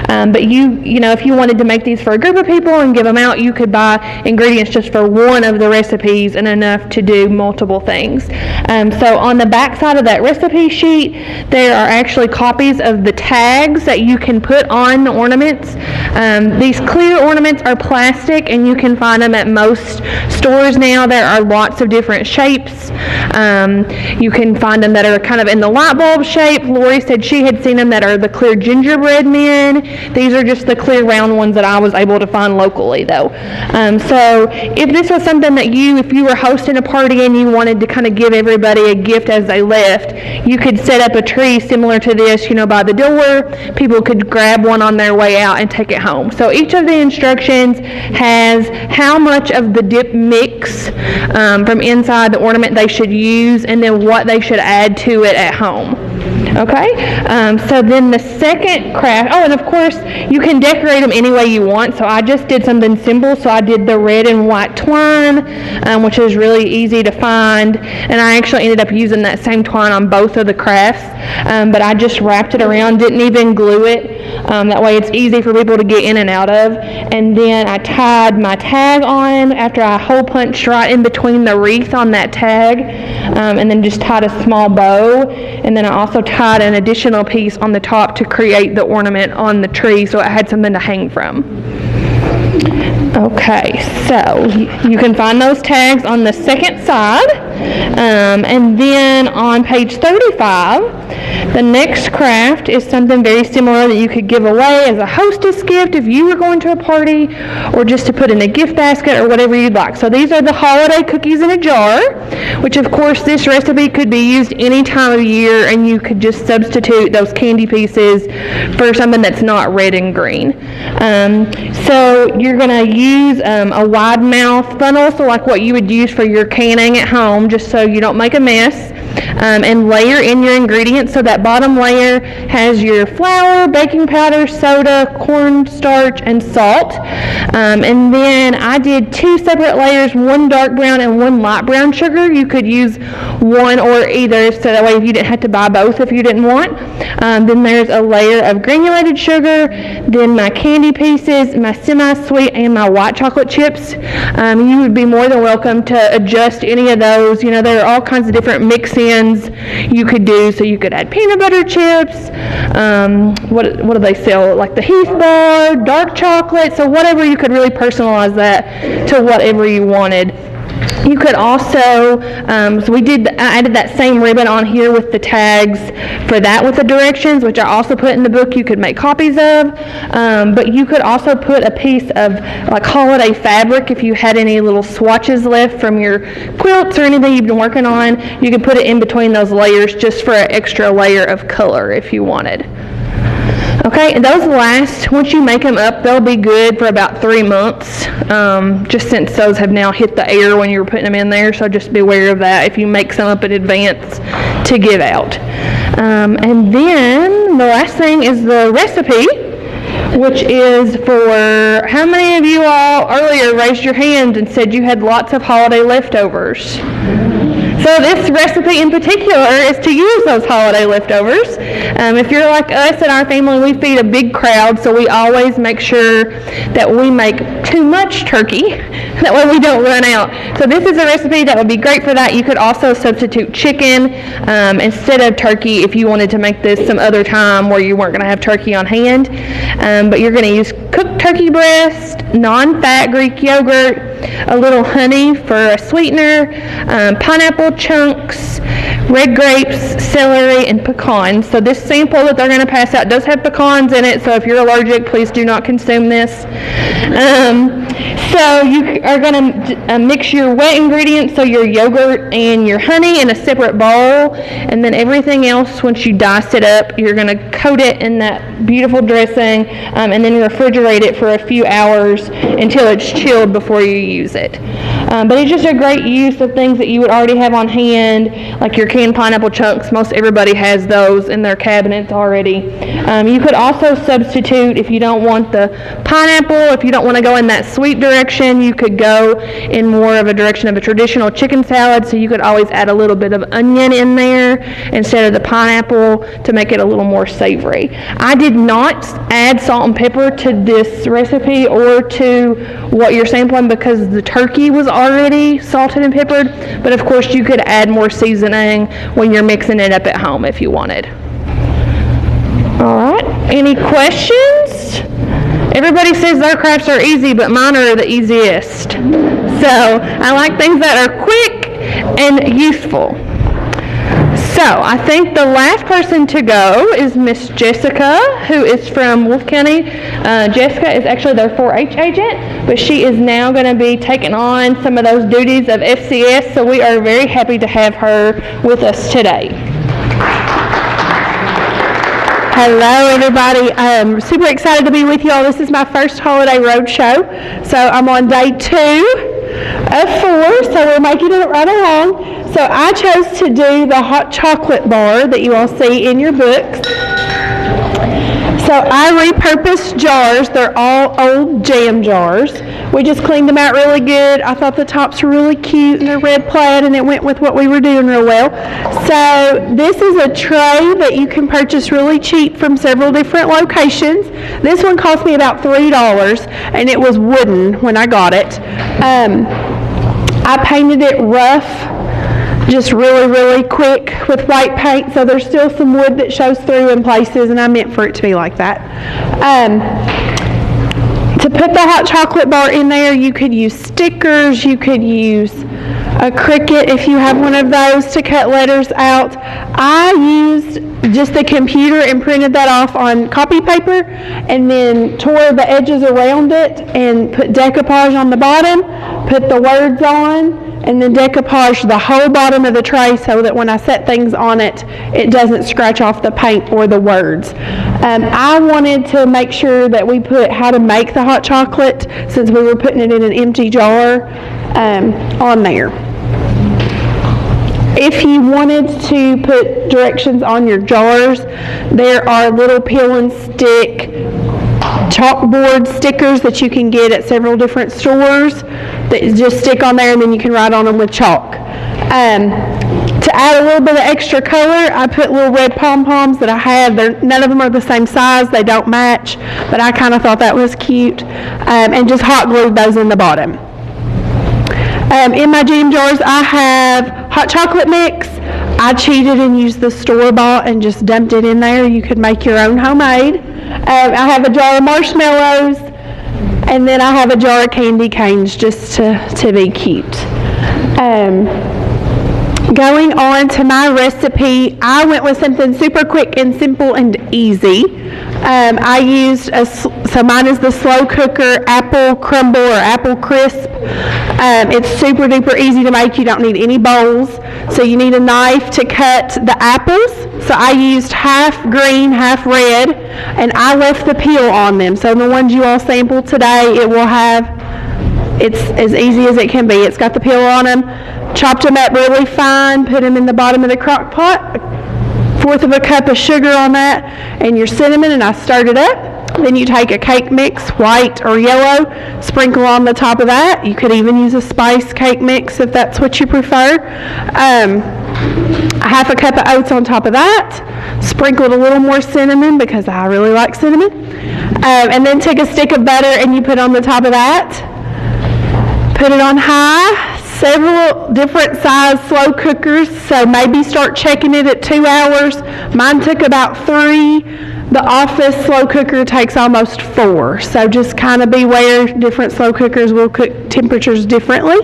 But you know, if you wanted to make these for a group of people and give them out, you could buy ingredients just for one of the recipes and enough to do multiple things. So on the back side of that recipe sheet, there are actually copies of the tags that you can put on the ornaments. These clear ornaments are plastic, and you can find them at most stores now. There are lots of different shapes. You can find them that are kind of in the light bulb shape. Lori said she had seen them that are the clear gingerbread men. These are just the clear round ones that I was able to find locally though. So if this was something that if you were hosting a party and you wanted to kind of give everybody a gift as they left, you could set up a tree similar to this, by the door. People could grab one on their way out and take it home. So each of the instructions has how much of the dip mix from inside the ornament they should use, and then what they should add to it at home. Okay, so then the second craft, and of course you can decorate them any way you want. So I just did something simple. So I did the red and white twine, which is really easy to find, and I actually ended up using that same twine on both of the crafts, but I just wrapped it around, didn't even glue it. That way it's easy for people to get in and out of. And then I tied my tag on after I hole punched right in between the wreath on that tag, and then just tied a small bow, and then I also tied an additional piece on the top to create the ornament on the tree so it had something to hang from. Okay, so you can find those tags on the second side, and then on page 35, the next craft is something very similar that you could give away as a hostess gift if you were going to a party, or just to put in a gift basket or whatever you'd like. So these are the holiday cookies in a jar, which of course this recipe could be used any time of year, and you could just substitute those candy pieces for something that's not red and green. So you're going to use a wide mouth funnel, so like what you would use for your canning at home, just so you don't make a mess, and layer in your ingredients. So that bottom layer has your flour, baking powder, soda, cornstarch, and salt. And then I did 2 separate layers, one dark brown and one light brown sugar. You could use one or either, so that way if you didn't have to buy both if you didn't want. Then there's a layer of granulated sugar, then my candy pieces, my semi-sweet, and my white chocolate chips. You would be more than welcome to adjust any of those. You know, there are all kinds of different mix-ins you could do. So you could add peanut butter chips, what do they sell, like the Heath bar, dark chocolate, so whatever, you could really personalize that to whatever you wanted. You could also, so I added that same ribbon on here with the tags for that with the directions, which I also put in the book you could make copies of. But you could also put a piece of like holiday fabric if you had any little swatches left from your quilts or anything you've been working on. You could put it in between those layers just for an extra layer of color if you wanted. Okay, and those last, once you make them up, they'll be good for about 3 months, just since those have now hit the air when you were putting them in there, so just be aware of that if you make some up in advance to give out. And then the last thing is the recipe, which is for, how many of you all earlier raised your hand and said you had lots of holiday leftovers? So this recipe in particular is to use those holiday leftovers. If you're like us and our family, we feed a big crowd, so we always make sure that we make too much turkey. That way we don't run out. So this is a recipe that would be great for that. You could also substitute chicken instead of turkey if you wanted to make this some other time where you weren't going to have turkey on hand. But you're going to use cooked turkey breast, non-fat Greek yogurt, a little honey for a sweetener, pineapple chunks, red grapes, celery, and pecans. So this sample that they're going to pass out does have pecans in it, so if you're allergic, please do not consume this. So you are going to mix your wet ingredients, so your yogurt and your honey, in a separate bowl, and then everything else, once you dice it up, you're going to coat it in that beautiful dressing, and then refrigerate it for a few hours until it's chilled before you use it. But it's just a great use of things that you would already have on hand, like your canned pineapple chunks. Most everybody has those in their cabinets already. You could also substitute, if you don't want the pineapple, if you don't want to go in that sweet direction, you could go in more of a direction of a traditional chicken salad, so you could always add a little bit of onion in there instead of the pineapple to make it a little more savory. I did not add salt and pepper to this recipe or to what you're sampling because the turkey was already salted and peppered, but of course you could add more seasoning when you're mixing it up at home if you wanted. All right, any questions? Everybody says their crafts are easy, but mine are the easiest. So I like things that are quick and useful. So I think the last person to go is Miss Jessica, who is from Wolfe County. Jessica is actually their 4-H agent, but she is now going to be taking on some of those duties of FCS, so we are very happy to have her with us today. Hello, everybody. I'm super excited to be with you all. This is my first holiday road show, so I'm on day 2 of 4, so we're making it right along. So I chose to do the hot chocolate bar that you all see in your books. So I repurposed jars. They're all old jam jars. We just cleaned them out really good. I thought the tops were really cute and they're red plaid, and it went with what we were doing real well. So this is a tray that you can purchase really cheap from several different locations. This one cost me about $3, and it was wooden when I got it. I painted it rough, just really, really quick with white paint, so there's still some wood that shows through in places, and I meant for it to be like that. To To put the hot chocolate bar in there, you could use stickers, you could use a Cricut if you have one of those to cut letters out. I used just the computer and printed that off on copy paper and then tore the edges around it and put decoupage on the bottom, put the words on, and then decoupage the whole bottom of the tray so that when I set things on it, it doesn't scratch off the paint or the words. I wanted to make sure that we put how to make the hot chocolate, since we were putting it in an empty jar, on there. If you wanted to put directions on your jars, there are little peel and stick chalkboard stickers that you can get at several different stores that just stick on there and then you can write on them with chalk. To add a little bit of extra color, I put little red pom-poms that I had. None of them are the same size, they don't match, but I kind of thought that was cute, and just hot glued those in the bottom. In my jam jars, I have hot chocolate mix. I cheated and used the store-bought and just dumped it in there. You could make your own homemade. I have a jar of marshmallows, and then I have a jar of candy canes just to be cute. Going on to my recipe, I went with something super quick and simple and easy. I used so mine is the slow cooker apple crumble or apple crisp. It's super duper easy to make. You don't need any bowls. So you need a knife to cut the apples. So I used half green, half red, and I left the peel on them. So the ones you all sampled today, it's as easy as it can be. It's got the peel on them. Chopped them up really fine, put them in the bottom of the crock pot, 1/4 of a cup of sugar on that, and your cinnamon, and I stirred it up. Then you take a cake mix, white or yellow, sprinkle on the top of that. You could even use a spice cake mix if that's what you prefer. 1/2 a cup of oats on top of that. Sprinkled a little more cinnamon because I really like cinnamon. And then take a stick of butter and you put on the top of that. Put it on high. Several different size slow cookers, so maybe start checking it at 2 hours. Mine took about 3. The office slow cooker takes almost 4, so just kind of beware. Different slow cookers will cook temperatures differently.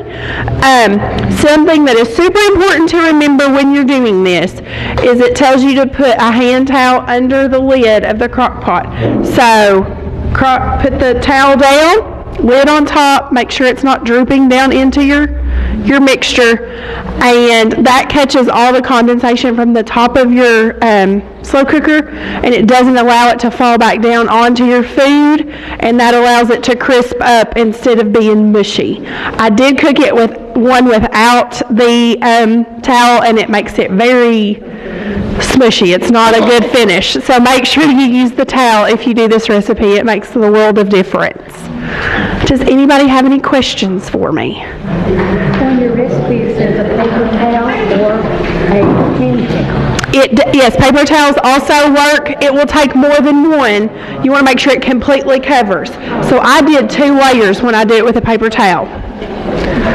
Something that is super important to remember when you're doing this is it tells you to put a hand towel under the lid of the crock pot. So put the towel down, lid on top, make sure it's not drooping down into your mixture, and that catches all the condensation from the top of your slow cooker, and it doesn't allow it to fall back down onto your food, and that allows it to crisp up instead of being mushy. I did cook it with one without the towel, and it makes it very smushy. It's not a good finish, so make sure you use the towel if you do this recipe. It makes the world of difference. Does anybody have any questions for me? On your recipe, it says a paper towel or a candy pickle. Yes, paper towels also work. It will take more than one. You want to make sure it completely covers. So I did 2 layers when I did it with a paper towel.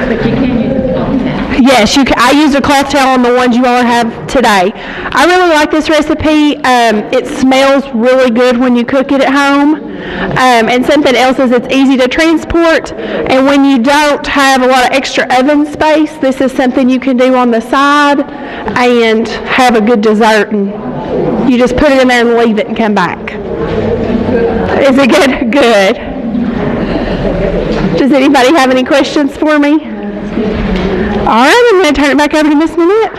But you can use a cloth towel. Yes, I used a cloth towel on the ones you all have today. I really like this recipe. It smells really good when you cook it at home. And something else is it's easy to transport. And when you don't have a lot of extra oven space, this is something you can do on the side and have a good dessert. And you just put it in there and leave it and come back. Is it good? Good. Does anybody have any questions for me? All right, I'm going to turn it back over to Miss Minette.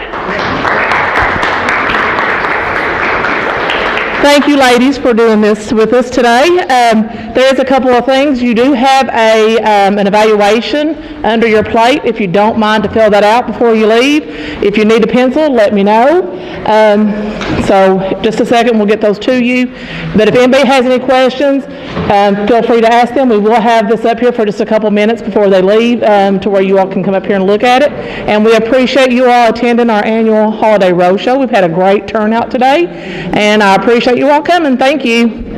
Thank you, ladies, for doing this with us today. There is a couple of things. You do have an evaluation under your plate, if you don't mind to fill that out before you leave. If you need a pencil, let me know. So just a second, we'll get those to you. But if anybody has any questions, feel free to ask them. We will have this up here for just a couple minutes before they leave, to where you all can come up here and look at it. And we appreciate you all attending our annual Holiday Roadshow. We've had a great turnout today, and I appreciate you all coming. Thank you.